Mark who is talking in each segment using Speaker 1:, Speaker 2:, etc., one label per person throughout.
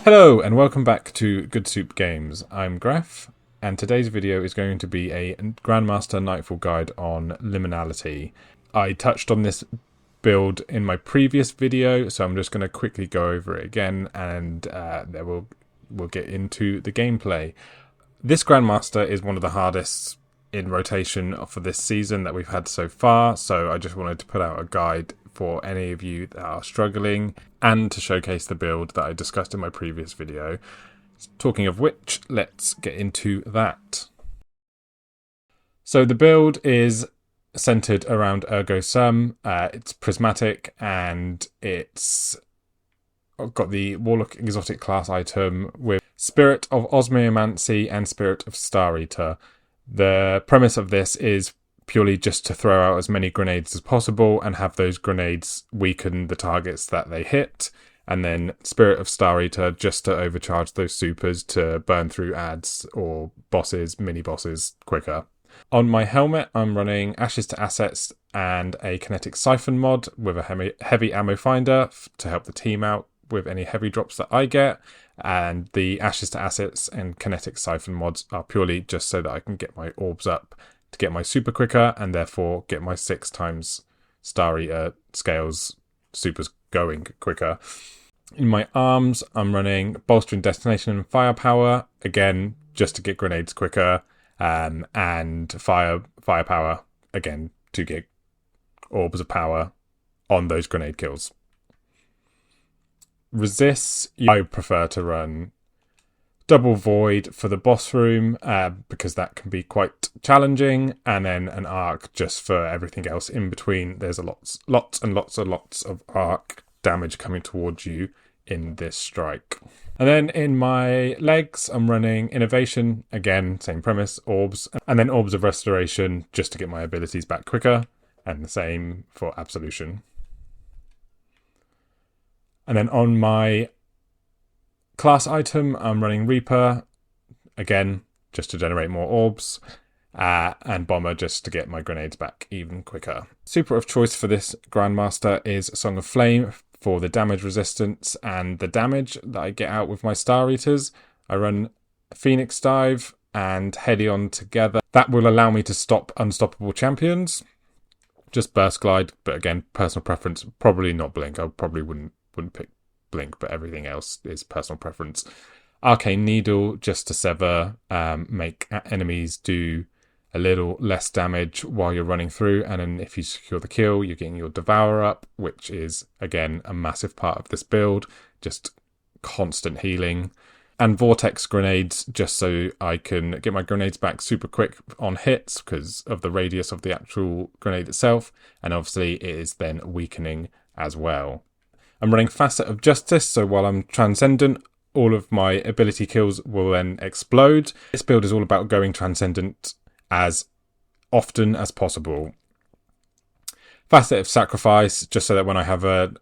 Speaker 1: Hello and welcome back to Good Soup Games. I'm Graf, and today's video is going to be a Grandmaster Nightfall guide on Liminality. I touched on this build in my previous video, so I'm just going to quickly go over it again, and then we'll get into the gameplay. This Grandmaster is one of the hardest in rotation for this season that we've had so far, so I just wanted to put out a guide for any of you that are struggling and to showcase the build that I discussed in my previous video. Talking of which, let's get into that. So the build is centered around Ergo Sum. It's prismatic and it's got the warlock exotic class item with Spirit of Osmiomancy and Spirit of Star Eater. The premise of this is purely just to throw out as many grenades as possible and have those grenades weaken the targets that they hit, and then Spirit of Star Eater just to overcharge those supers to burn through adds or bosses, mini bosses quicker. On my helmet I'm running Ashes to Assets and a kinetic siphon mod with a heavy ammo finder to help the team out with any heavy drops that I get, and the Ashes to Assets and kinetic siphon mods are purely just so that I can get my orbs up to get my super quicker and therefore get my 6 times Star Eater scales supers going quicker. In my arms I'm running Bolstering Destination and Firepower, again just to get grenades quicker, and firepower again to get orbs of power on those grenade kills. Resists, I prefer to run Double Void for the boss room because that can be quite challenging, and then an arc just for everything else in between. There's lots of arc damage coming towards you in this strike. And then in my legs I'm running Innovation, again same premise, orbs, and then Orbs of Restoration just to get my abilities back quicker, and the same for Absolution. And then on my class item I'm running Reaper, again just to generate more orbs, and Bomber just to get my grenades back even quicker. Super of choice for this Grandmaster is Song of Flame for the damage resistance and the damage that I get out with my Star Eaters. I run Phoenix Dive and Helion together. That will allow me to stop unstoppable champions. Just Burst Glide, but again personal preference, probably not Blink. I probably wouldn't pick Blink, but everything else is personal preference. Arcane Needle just to sever, make enemies do a little less damage while you're running through, and then if you secure the kill you're getting your Devourer up, which is again a massive part of this build, just constant healing. And Vortex Grenades just so I can get my grenades back super quick on hits because of the radius of the actual grenade itself, and obviously it is then weakening as well. I'm running Facet of Justice, so while I'm Transcendent, all of my ability kills will then explode. This build is all about going Transcendent as often as possible. Facet of Sacrifice, just so that when I have an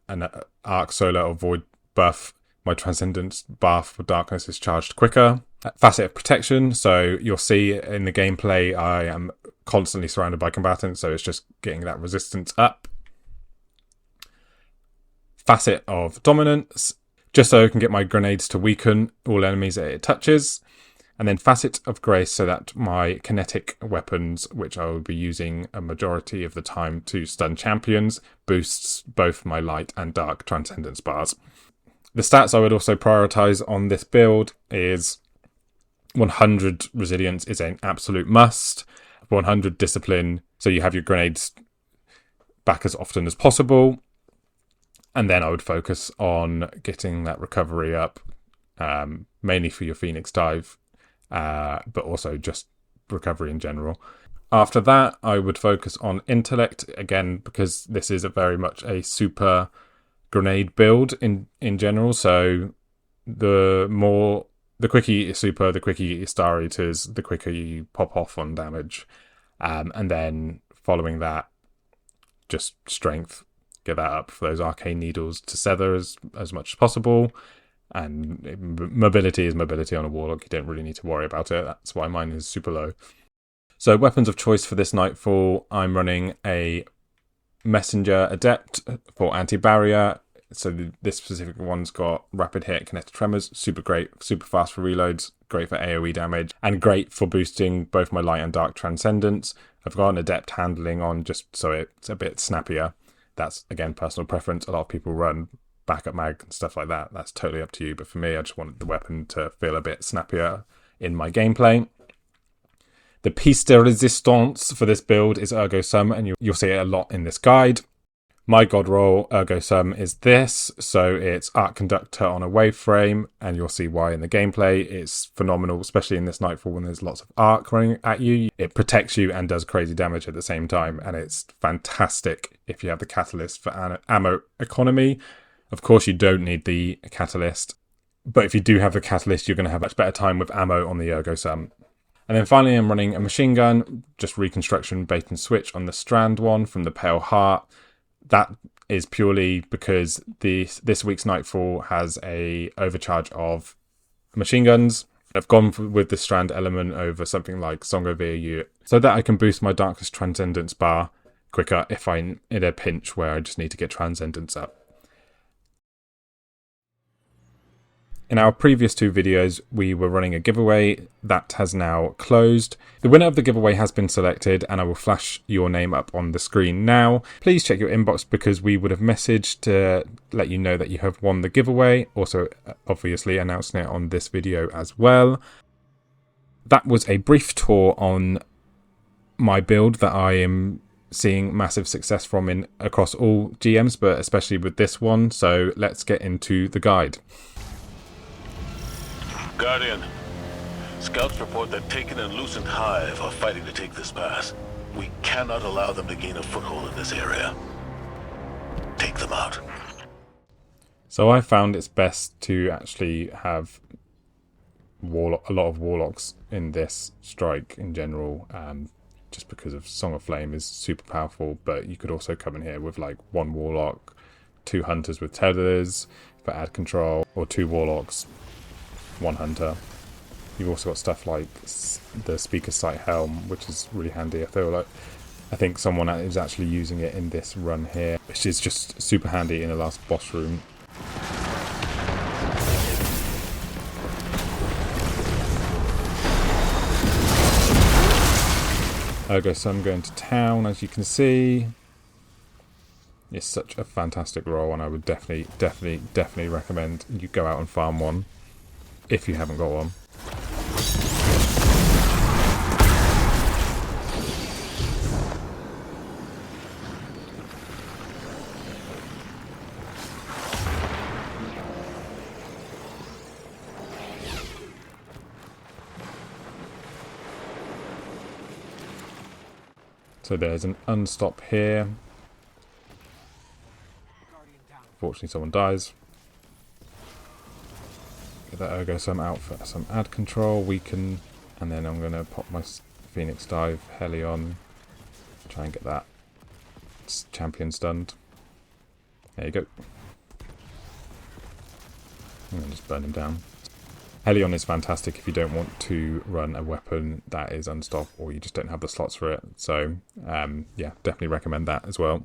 Speaker 1: Arc, Solar or Void buff, my Transcendence buff for Darkness is charged quicker. Facet of Protection, so you'll see in the gameplay I am constantly surrounded by combatants, so it's just getting that resistance up. Facet of Dominance, just so I can get my grenades to weaken all enemies that it touches. And then Facet of Grace, so that my kinetic weapons, which I will be using a majority of the time to stun champions, boosts both my light and dark transcendence bars. The stats I would also prioritize on this build is 100 Resilience is an absolute must, 100 Discipline, so you have your grenades back as often as possible. And then I would focus on getting that recovery up, mainly for your Phoenix Dive, but also just recovery in general. After that, I would focus on Intellect, again, because this is very much a super grenade build in general. So the quicker you get your super, the quicker you get your Star Eaters, the quicker you pop off on damage. And then following that, just Strength. Get that up for those Arcane Needles to sever as much as possible. And mobility is mobility on a Warlock. You don't really need to worry about it. That's why mine is super low. So weapons of choice for this Nightfall, I'm running a Messenger Adept for anti-barrier. So this specific one's got rapid hit, kinetic tremors, super great, super fast for reloads, great for AoE damage, and great for boosting both my light and dark transcendence. I've got an adept handling on just so it's a bit snappier. That's, again, personal preference. A lot of people run backup mag and stuff like that. That's totally up to you. But for me, I just wanted the weapon to feel a bit snappier in my gameplay. The piece de resistance for this build is Ergo Sum, and you'll see it a lot in this guide. My god roll, Ergo Sum, is this. So it's Arc Conductor on a wave frame, and you'll see why in the gameplay. It's phenomenal, especially in this Nightfall when there's lots of arc running at you. It protects you and does crazy damage at the same time, and it's fantastic if you have the Catalyst for ammo economy. Of course, you don't need the Catalyst, but if you do have the Catalyst, you're going to have much better time with ammo on the Ergo Sum. And then finally, I'm running a machine gun, just reconstruction bait and switch on the Strand one from the Pale Heart. That is purely because this week's Nightfall has a overcharge of machine guns. I've gone with the Strand element over something like Song of VAU so that I can boost my Darkest Transcendence bar quicker if I'm in a pinch where I just need to get Transcendence up. In our previous two videos, we were running a giveaway that has now closed. The winner of the giveaway has been selected, and I will flash your name up on the screen now. Please check your inbox because we would have messaged to let you know that you have won the giveaway. Also, obviously, announcing it on this video as well. That was a brief tour on my build that I am seeing massive success from across all GMs, but especially with this one. So let's get into the guide.
Speaker 2: Guardian, scouts report that Taken and Lucent Hive are fighting to take this pass. We cannot allow them to gain a foothold in this area. Take them out.
Speaker 1: So I found it's best to actually have a lot of warlocks in this strike in general, just because of Song of Flame is super powerful, but you could also come in here with like one warlock, two hunters with tethers for ad control, or two warlocks, one hunter. You've also got stuff like the Speaker's Sight Helm, which is really handy. I think someone is actually using it in this run here, which is just super handy in the last boss room. Ergo Sum going to town, as you can see. It's such a fantastic roll, and I would definitely recommend you go out and farm one if you haven't got one. So there's an unstop here. Unfortunately, someone dies. Get that Ergo Sum out for some ad control, weaken, and then I'm going to pop my Phoenix Dive Helion, try and get that champion stunned. There you go. And then just burn him down. Helion is fantastic if you don't want to run a weapon that is unstop or you just don't have the slots for it. So yeah, definitely recommend that as well.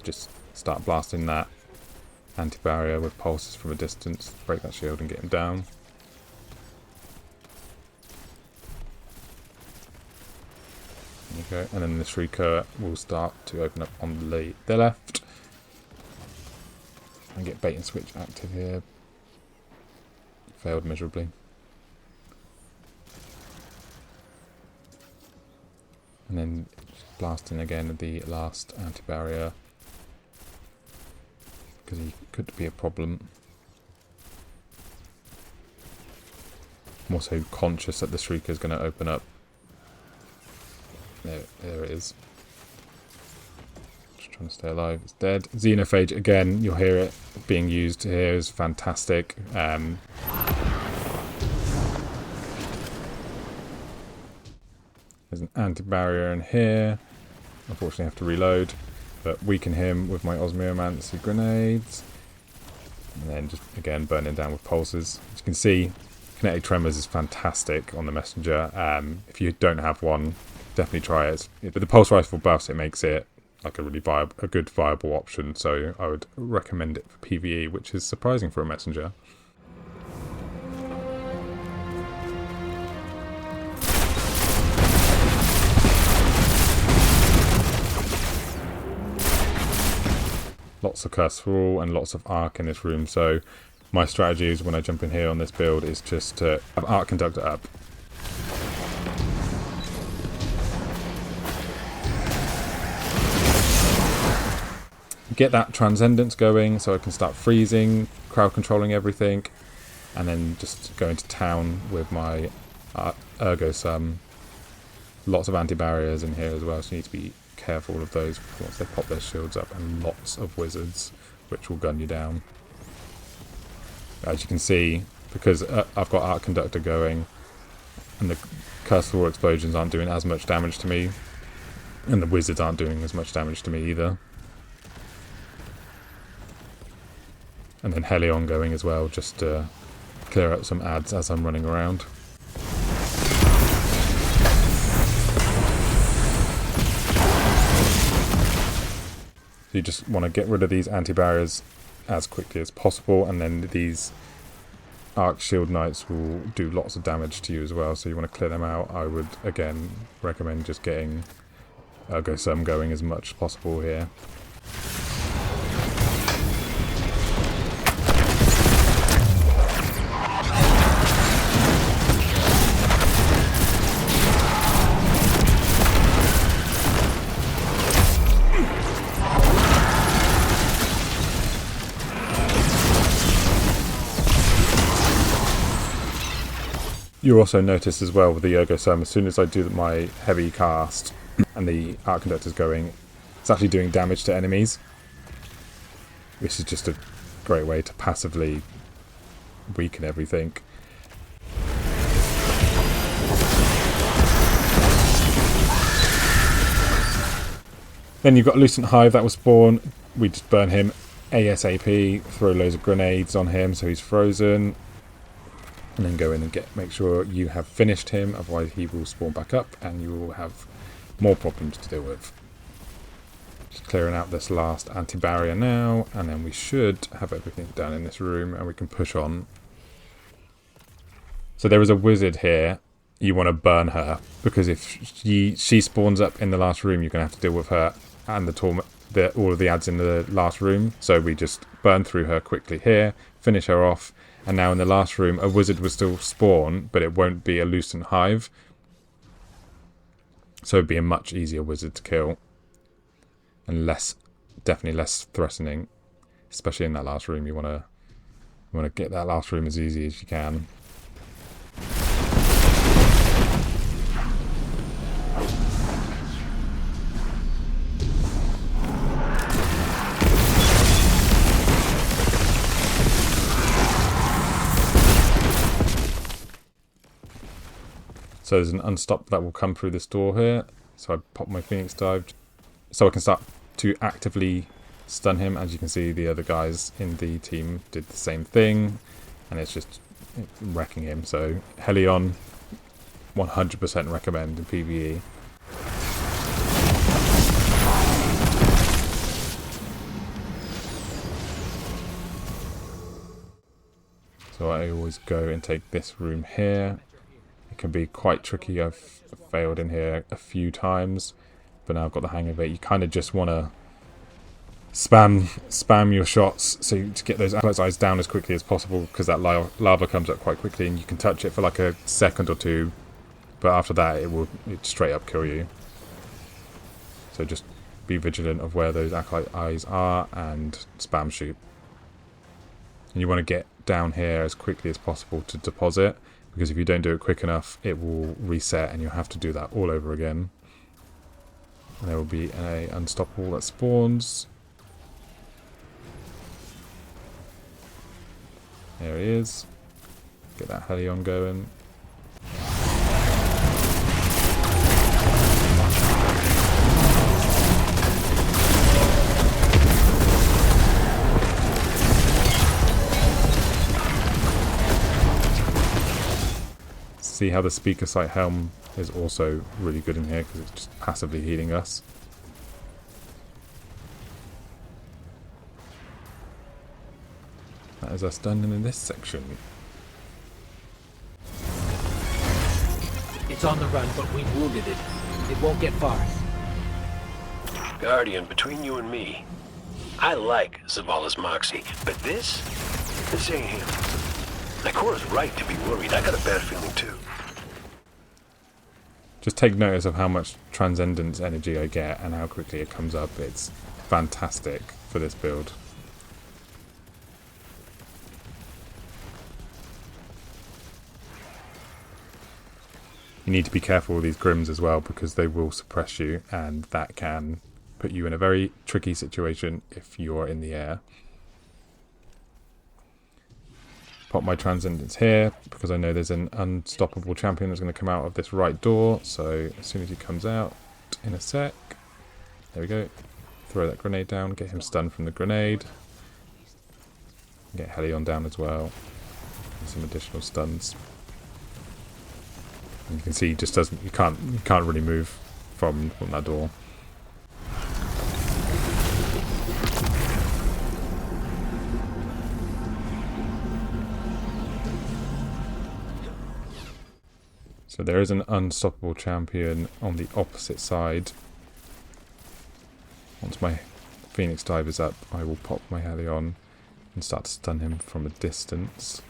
Speaker 1: Just start blasting that anti-barrier with pulses from a distance, break that shield and get him down. There you go, and then the Shrieker will start to open up on the left. And get bait and switch active here. Failed miserably. And then blasting again the last anti-barrier, because he could be a problem. I'm also conscious that the Shrieker is going to open up. There it is. Just trying to stay alive. It's dead. Xenophage again. You'll hear it being used here. Is fantastic. There's an anti-barrier in here. Unfortunately I have to reload, but weaken him with my osmiomancy grenades. And then just, again, burn him down with pulses. As you can see, kinetic tremors is fantastic on the messenger. If you don't have one, definitely try it. With the pulse rifle buffs, it makes it like a good viable option. So I would recommend it for PvE, which is surprising for a messenger. Lots of curse for all and lots of arc in this room, so my strategy is when I jump in here on this build is just to have arc conductor up. Get that transcendence going so I can start freezing, crowd controlling everything, and then just go into town with my ergo sum. Lots of anti-barriers in here as well, so you need to be careful of those once they pop their shields up, and lots of wizards which will gun you down. As you can see, because I've got arc conductor going and the curse for all explosions aren't doing as much damage to me, and the wizards aren't doing as much damage to me either. And then Helion going as well, just to clear up some ads as I'm running around. You just want to get rid of these anti-barriers as quickly as possible, and then these arc shield knights will do lots of damage to you as well, so you want to clear them out. I would again recommend just getting ergo sum going as much as possible here. You also notice as well with the ergo sum, as soon as I do my heavy cast and the arc conductor is going, it's actually doing damage to enemies, which is just a great way to passively weaken everything. Then you've got Lucent Hive that will spawn. We just burn him ASAP, throw loads of grenades on him so he's frozen. And then go in and make sure you have finished him, otherwise he will spawn back up and you will have more problems to deal with. Just clearing out this last anti-barrier now, and then we should have everything done in this room and we can push on. So there is a wizard here. You want to burn her, because if she spawns up in the last room, you're going to have to deal with her and all of the ads in the last room. So we just burn through her quickly here, finish her off. And now in the last room, a wizard will still spawn, but it won't be a Lucent Hive. So it'd be a much easier wizard to kill. And definitely less threatening. Especially in that last room, you want to get that last room as easy as you can. So there's an unstop that will come through this door here. So I pop my Phoenix Dive so I can start to actively stun him. As you can see, the other guys in the team did the same thing, and it's just wrecking him. So Helion, 100% recommend in PvE. So I always go and take this room here. It can be quite tricky. I've failed in here a few times, but now I've got the hang of it. You kind of just want to spam your shots so to get those eyes down as quickly as possible, because that lava comes up quite quickly and you can touch it for like a second or two, but after that it straight up kill you. So just be vigilant of where those acolyte eyes are and spam shoot. And you want to get down here as quickly as possible to deposit, because if you don't do it quick enough, it will reset and you'll have to do that all over again. And there will be an unstoppable that spawns. There he is. Get that Helion going. See how the speaker sight helm is also really good in here because it's just passively healing us. That is us done in this section.
Speaker 3: It's on the run, but we've wounded it. It won't get far.
Speaker 4: Guardian, between you and me, I like Zavala's moxie, but this ain't him. Ikora's right to be worried. I got a bad feeling too.
Speaker 1: Just take notice of how much Transcendence energy I get and how quickly it comes up. It's fantastic for this build. You need to be careful with these Grims as well because they will suppress you, and that can put you in a very tricky situation if you're in the air. Pop my Transcendence here because I know there's an unstoppable champion that's going to come out of this right door. So as soon as he comes out in a sec, there we go. Throw that grenade down, get him stunned from the grenade. Get Helion down as well. And some additional stuns. And you can see he just doesn't. You can't really move from that door. So there is an unstoppable champion on the opposite side. Once my Phoenix Dive is up, I will pop my Helion and start to stun him from a distance.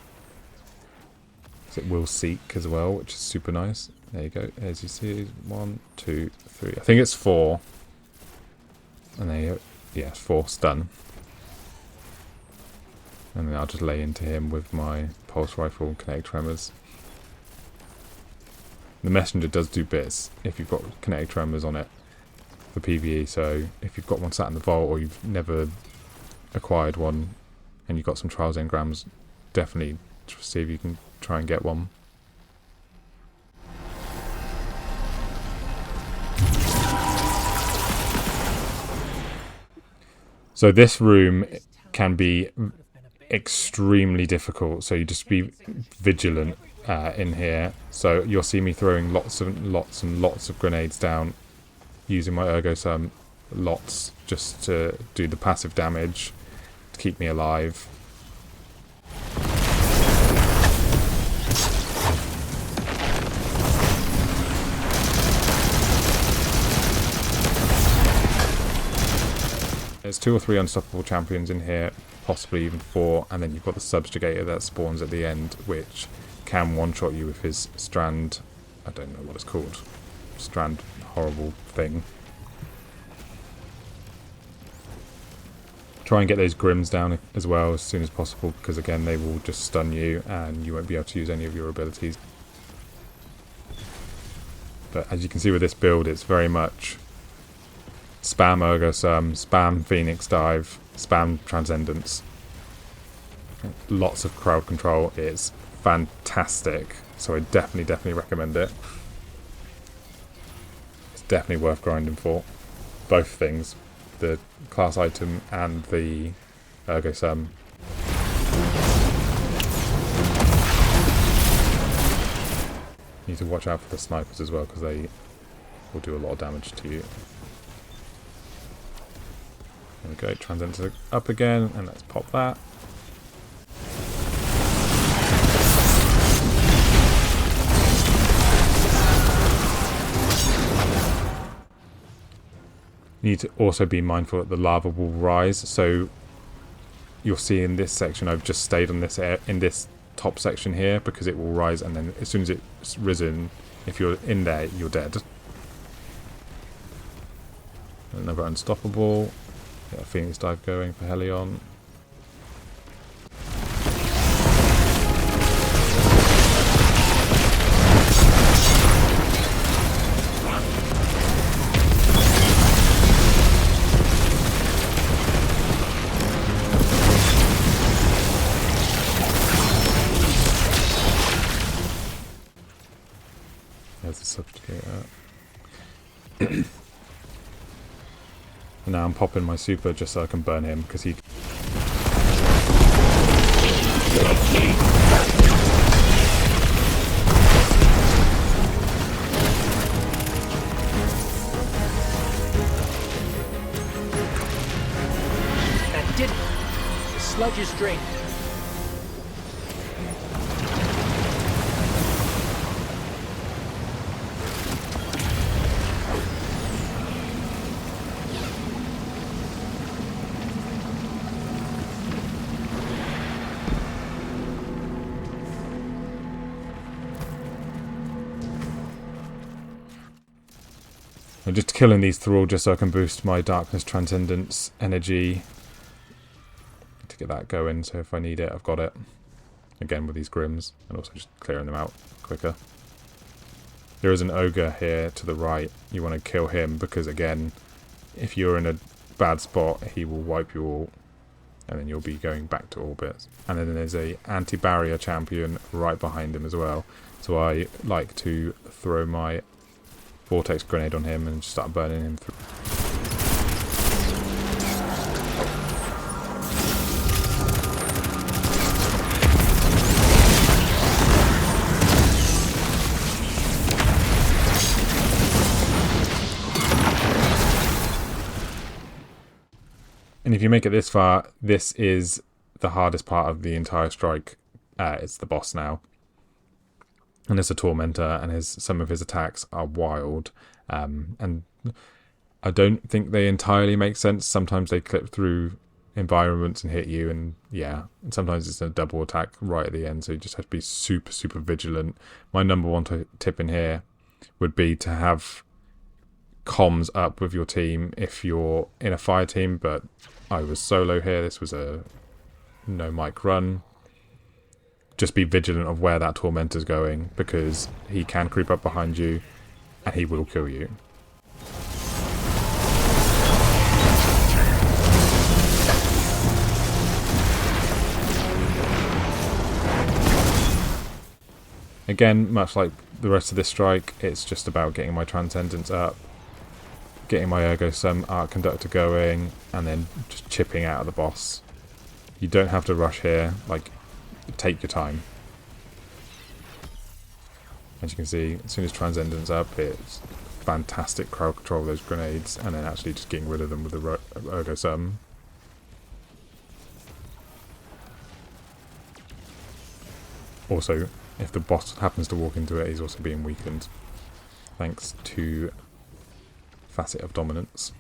Speaker 1: It will seek as well, which is super nice. There you go. As you see, 1, 2, 3. I think it's 4. And there you go. Yeah, 4 stun. And then I'll just lay into him with my pulse rifle and kinetic tremors. The messenger does do bits if you've got kinetic tremors on it for PvE. So if you've got one sat in the vault or you've never acquired one and you've got some trials engrams, definitely see if you can try and get one. So this room can be extremely difficult, so you just be vigilant in here. So you'll see me throwing lots and lots of grenades down, using my Ergosum lots just to do the passive damage to keep me alive. There's 2 or 3 unstoppable champions in here, possibly even 4, and then you've got the subjugator that spawns at the end, which can one-shot you with his strand. I don't know what it's called. Strand horrible thing. Try and get those Grims down as well as soon as possible, because again they will just stun you and you won't be able to use any of your abilities. But as you can see with this build, it's very much spam Ergosum, spam Phoenix Dive, spam Transcendence. Lots of crowd control. It's fantastic. So I definitely recommend it. It's definitely worth grinding for. Both things. The class item and the Ergosum. You need to watch out for the snipers as well because they will do a lot of damage to you. There we go, Transcendence up again, and let's pop that. You need to also be mindful that the lava will rise, so you'll see in this section I've just stayed on this in this top section here because it will rise, and then as soon as it's risen, if you're in there, you're dead. Another unstoppable. Get a Phoenix Dive going for Helion. There's the subjugator. And now I'm popping my super just so I can burn him because he.
Speaker 3: sludge is drained.
Speaker 1: I'm just killing these thrall just so I can boost my Darkness Transcendence energy to get that going, so if I need it, I've got it. Again with these Grims, and also just clearing them out quicker. There is an Ogre here to the right. You want to kill him because, again, if you're in a bad spot, he will wipe you all, and then you'll be going back to orbit. And then there's a anti-barrier champion right behind him as well, so I like to throw my vortex grenade on him and just start burning him through. And if you make it this far, this is the hardest part of the entire strike. It's the boss now. And it's a Tormentor, and some of his attacks are wild. And I don't think they entirely make sense. Sometimes they clip through environments and hit you, and yeah, and sometimes it's a double attack right at the end, so you just have to be super, super vigilant. My number one tip in here would be to have comms up with your team if you're in a fire team, but I was solo here. This was a no mic run. Just be vigilant of where that Tormentor's going, because he can creep up behind you and he will kill you. Again, much like the rest of this strike, it's just about getting my Transcendence up, getting my Ergo Sum Arc Conductor going, and then just chipping out of the boss. You don't have to rush here, like, take your time. As you can see, as soon as Transcendence up, it's fantastic crowd control of those grenades, and then actually just getting rid of them with the Ergo Sum. Also, if the boss happens to walk into it, he's also being weakened, thanks to Facet of Dominance.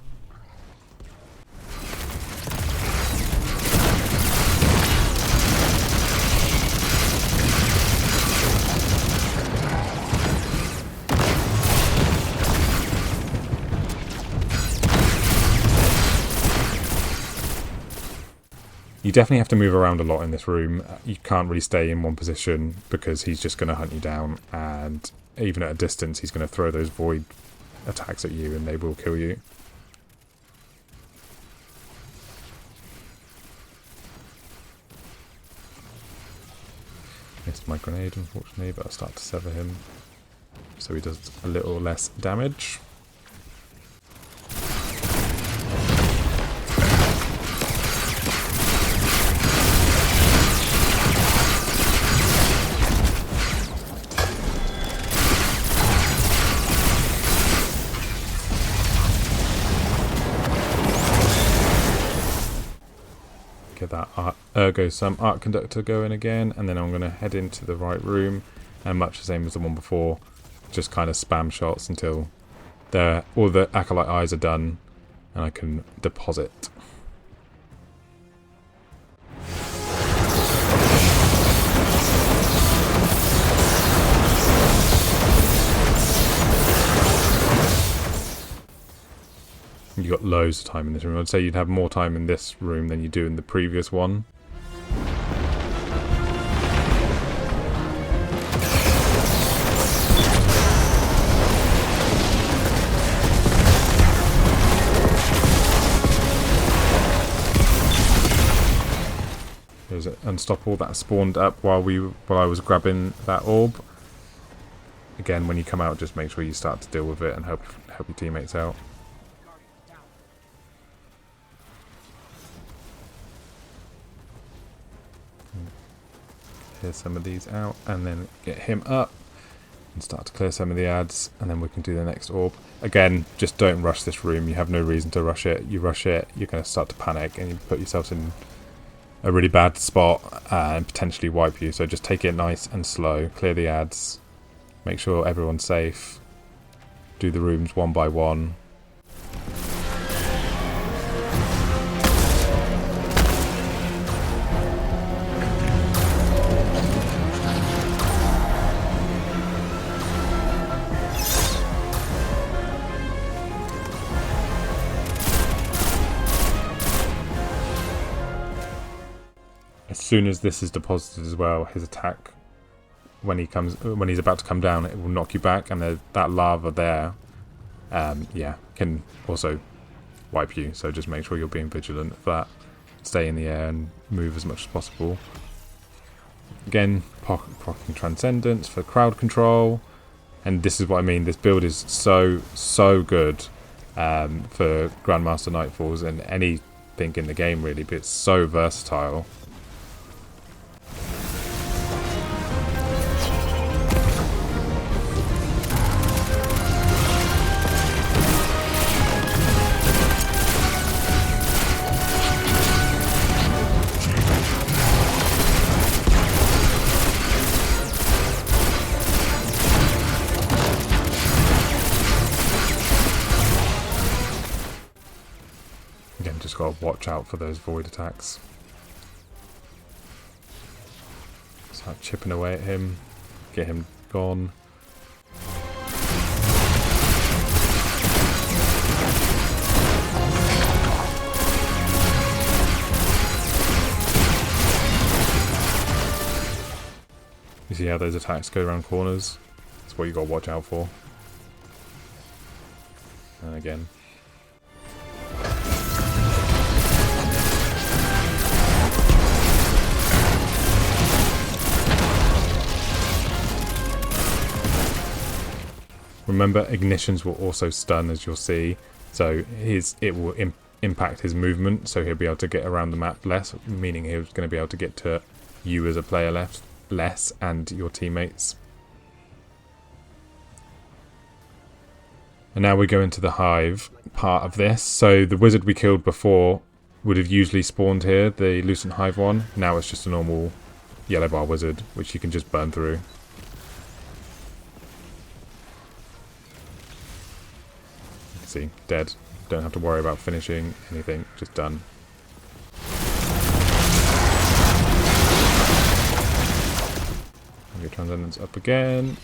Speaker 1: You definitely have to move around a lot in this room. You can't really stay in one position because he's just going to hunt you down, and even at a distance he's going to throw those void attacks at you and they will kill you. Missed my grenade unfortunately, but I'll start to sever him so he does a little less damage. Get that Ergo Sum Arc Conductor going again, and then I'm going to head into the right room, and much the same as the one before, just kind of spam shots until all the Acolyte eyes are done and I can deposit. You got loads of time in this room. I'd say you'd have more time in this room than you do in the previous one. There's an Unstoppable that spawned up while I was grabbing that orb. Again, when you come out, just make sure you start to deal with it and help your teammates out. Clear some of these out and then get him up and start to clear some of the ads, and then we can do the next orb. Again, just don't rush this room. You have no reason to rush it. You rush it, you're going to start to panic and you put yourself in a really bad spot and potentially wipe you. So just take it nice and slow, clear the ads, make sure everyone's safe, do the rooms one by one. As soon as this is deposited as well, his attack, when he's about to come down, it will knock you back, and that lava there, yeah, can also wipe you. So just make sure you're being vigilant of that. Stay in the air and move as much as possible. Again, proccing Transcendence for crowd control, and this is what I mean. This build is so good for Grandmaster Nightfalls and anything in the game really, but it's so versatile. Again, just got to watch out for those void attacks. Start chipping away at him, get him gone. You see how those attacks go around corners? That's what you got to watch out for. And again. Remember, ignitions will also stun, as you'll see, so it will impact his movement, so he'll be able to get around the map less, meaning he's going to be able to get to you as a player less and your teammates. And now we go into the hive part of this. So the wizard we killed before would have usually spawned here, the Lucent Hive one. Now it's just a normal yellow bar wizard, which you can just burn through. See, dead. Don't have to worry about finishing anything, just done. Your Transcendence up again.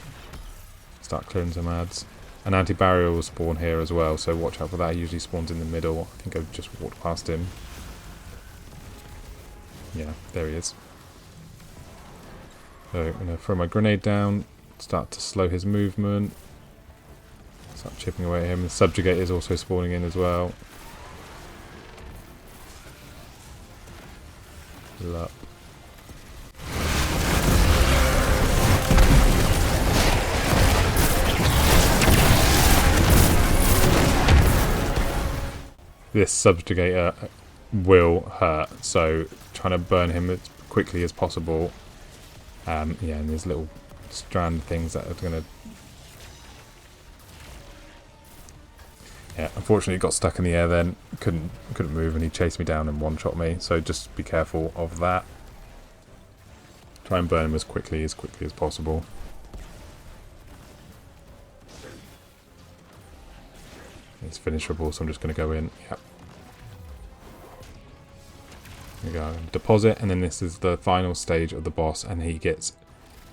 Speaker 1: Start clearing some ads. An anti-barrier will spawn here as well, so watch out for that. He usually spawns in the middle. I think I've just walked past him. Yeah, there he is. So I'm going to throw my grenade down, start to slow his movement. Start chipping away at him. The Subjugate is also spawning in as well. Up. This Subjugator will hurt, so trying to burn him as quickly as possible. Yeah, and there's little strand things that are going to... Yeah, unfortunately got stuck in the air then, couldn't move, and he chased me down and one-shot me, so just be careful of that. Try and burn him as quickly as possible. It's finishable, so I'm just going to go in. Yep. There we go. Deposit, and then this is the final stage of the boss, and he gets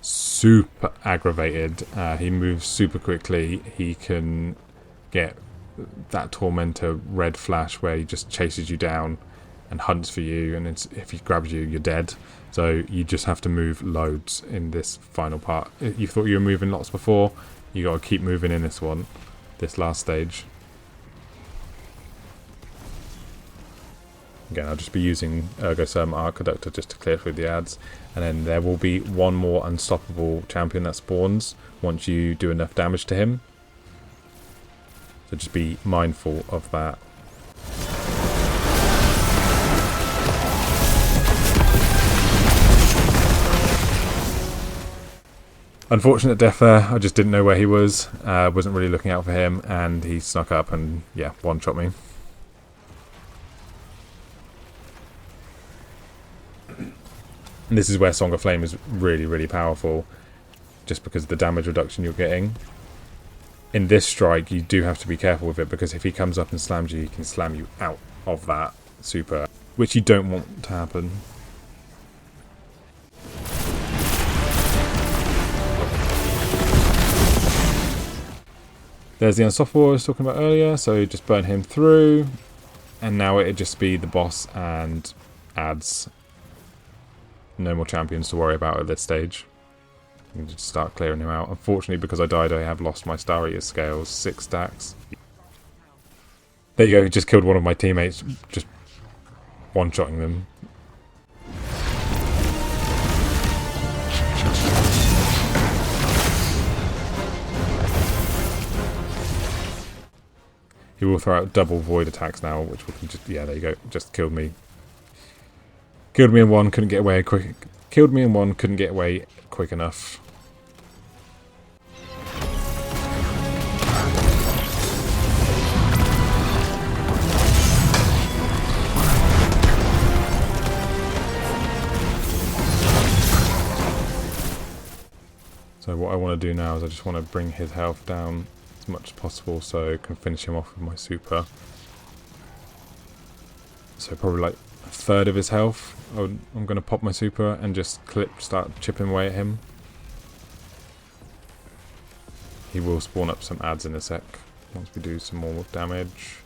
Speaker 1: super aggravated. He moves super quickly. He can get that Tormentor red flash where he just chases you down and hunts for you, and if he grabs you, you're dead. So you just have to move loads in this final part. You thought you were moving lots before, you got to keep moving in this one, this last stage. Again, I'll just be using Ergosum Arcaductor just to clear through the ads, and then there will be one more unstoppable champion that spawns once you do enough damage to him. So just be mindful of that. Unfortunate death there. I just didn't know where he was. Wasn't really looking out for him, and he snuck up and, yeah, one-shot me. And this is where Song of Flame is really, really powerful, just because of the damage reduction you're getting. In this strike, you do have to be careful with it, because if he comes up and slams you, he can slam you out of that super, which you don't want to happen. There's the unstoppable I was talking about earlier, so just burn him through, and now it'd just be the boss and adds. No more champions to worry about at this stage. You can just start clearing him out. Unfortunately, because I died, I have lost my Star Eater scales, 6 stacks. There you go, just killed one of my teammates, just one-shotting them. He will throw out double void attacks now, which we can just, yeah, there you go, just killed me. Killed me in one, couldn't get away quick. Killed me in one, couldn't get away quick enough. So what I want to do now is I just want to bring his health down as much as possible so I can finish him off with my super. So probably like a third of his health. I'm going to pop my super and just start chipping away at him. He will spawn up some adds in a sec once we do some more damage,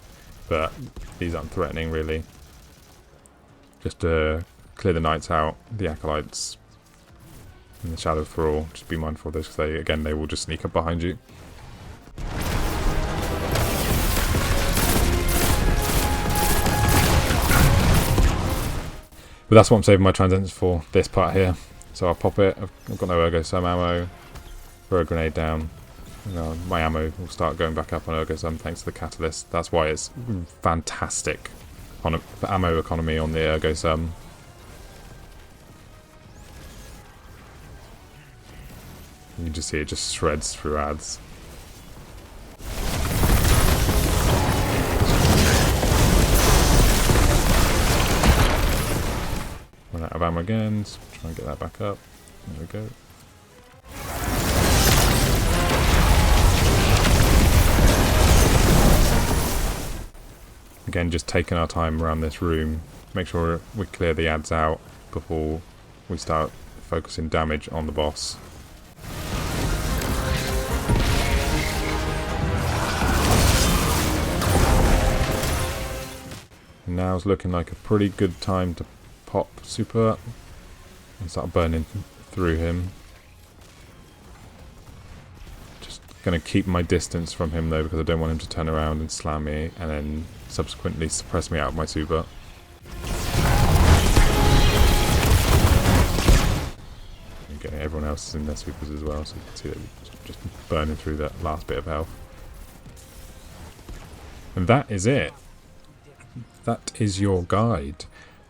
Speaker 1: but these aren't threatening really. Just to clear the knights out, the acolytes, and the shadow thrall. Just be mindful of this because they will just sneak up behind you. But that's what I'm saving my transcendence for, this part here. So I'll pop it. I've got no ergo sum ammo. Throw a grenade down. My ammo will start going back up on ergo sum thanks to the catalyst. That's why it's fantastic for ammo economy on the ergo sum. You can just see it just shreds through adds. Run out of ammo again, so try and get that back up. There we go. Again, just taking our time around this room. Make sure we clear the adds out before we start focusing damage on the boss. Now's looking like a pretty good time to pop super and start burning through him. Just going to keep my distance from him though, because I don't want him to turn around and slam me and then subsequently suppress me out of my super. Okay, everyone else is in their supers as well, so you can see that we're just burning through that last bit of health. And that is it. That is your guide.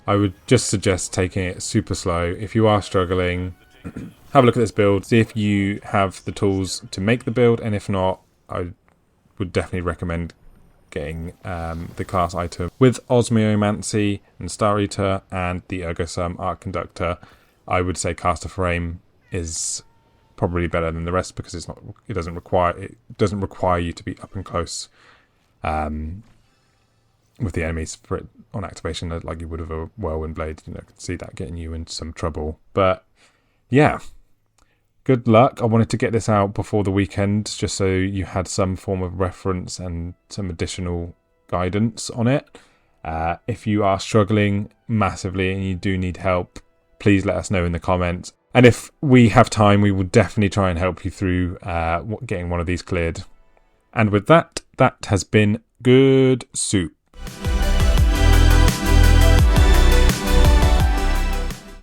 Speaker 1: I would just suggest taking it super slow. If you are struggling, have a look at this build, see if you have the tools to make the build, and if not, I would definitely recommend getting the class item with Osmiomancy and Star Eater and the Ergosum Arc Conductor. I would say Caster Frame is probably better than the rest because it doesn't require you to be up and close with the enemies for it on activation like you would have a Whirlwind Blade. You know, I could see that getting you into some trouble. But yeah, good luck. I wanted to get this out before the weekend just so you had some form of reference and some additional guidance on it. If you are struggling massively and you do need help, please let us know in the comments. And if we have time, we will definitely try and help you through getting one of these cleared. And with that, that has been Good Soup.